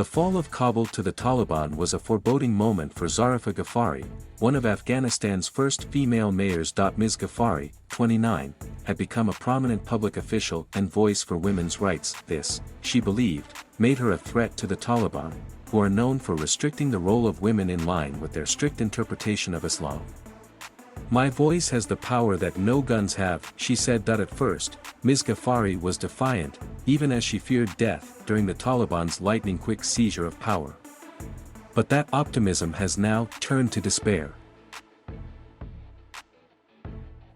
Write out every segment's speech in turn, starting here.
The fall of Kabul to the Taliban was a foreboding moment for Zarifa Ghafari, one of Afghanistan's first female mayors.Ms. Ghafari, 29, had become a prominent public official and voice for women's rights. This, she believed, made her a threat to the Taliban, who are known for restricting the role of women in line with their strict interpretation of Islam. "My voice has the power that no guns have," she said. At first, Ms. Ghafari was defiant, even as she feared death during the Taliban's lightning-quick seizure of power. But that optimism has now turned to despair.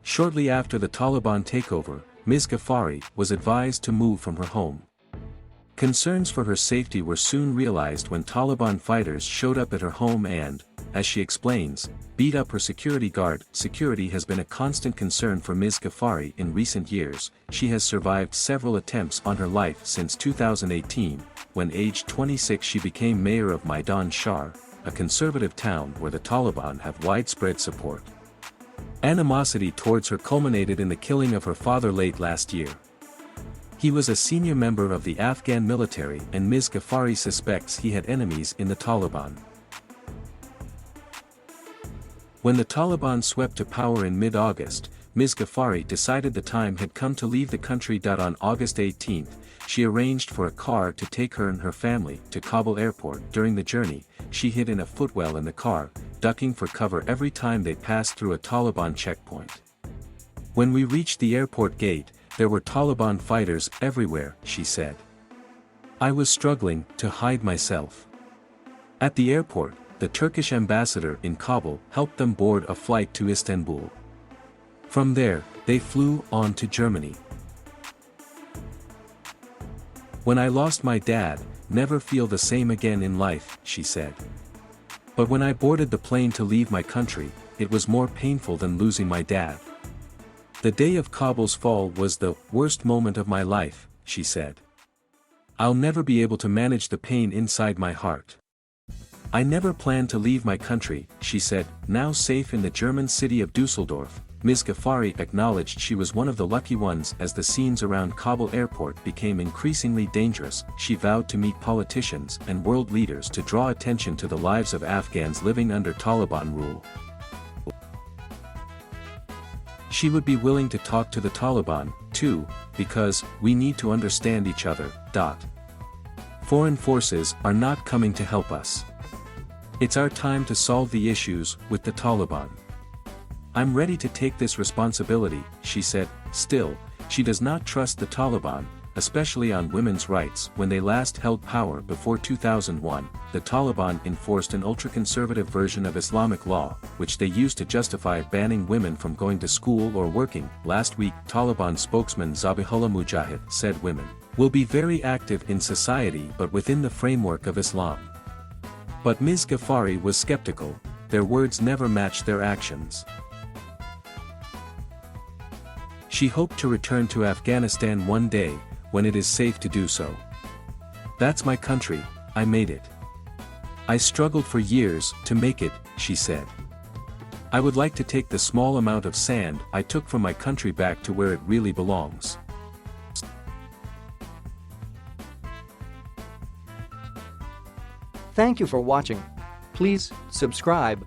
Shortly after the Taliban takeover, Ms. Ghafari was advised to move from her home. Concerns for her safety were soon realized when Taliban fighters showed up at her home and, as she explains, beat up her security guard. Security has been a constant concern for Ms. Ghafari in recent years. She has survived several attempts on her life since 2018, when aged 26 she became mayor of Maidan Shar, a conservative town where the Taliban have widespread support. Animosity towards her culminated in the killing of her father late last year. He was a senior member of the Afghan military and Ms. Ghafari suspects he had enemies in the Taliban. When the Taliban swept to power in mid-August, Ms. Ghafari decided the time had come to leave the country. On August 18, she arranged for a car to take her and her family to Kabul airport. During the journey, she hid in a footwell in the car, ducking for cover every time they passed through a Taliban checkpoint. "When we reached the airport gate, there were Taliban fighters everywhere," she said. "I was struggling to hide myself." At the airport, the Turkish ambassador in Kabul helped them board a flight to Istanbul. From there, they flew on to Germany. "When I lost my dad, never feel the same again in life," she said. "But when I boarded the plane to leave my country, it was more painful than losing my dad. The day of Kabul's fall was the worst moment of my life," she said. "I'll never be able to manage the pain inside my heart. I never planned to leave my country," she said. Now safe in the German city of Dusseldorf, Ms. Ghafari acknowledged she was one of the lucky ones. As the scenes around Kabul airport became increasingly dangerous, she vowed to meet politicians and world leaders to draw attention to the lives of Afghans living under Taliban rule. She would be willing to talk to the Taliban, too, because we need to understand each other. Foreign forces are not coming to help us. It's our time to solve the issues with the Taliban. I'm ready to take this responsibility, she said. Still, she does not trust the Taliban, especially on women's rights. When they last held power before 2001, the Taliban enforced an ultra-conservative version of Islamic law, which they used to justify banning women from going to school or working. Last week, Taliban spokesman Zabihullah Mujahid said women will be very active in society but within the framework of Islam. But Ms. Ghafari was skeptical. Their words never matched their actions. She hoped to return to Afghanistan one day, when it is safe to do so. "That's my country, I made it. I struggled for years to make it," she said. "I would like to take the small amount of sand I took from my country back to where it really belongs." Thank you for watching. Please subscribe,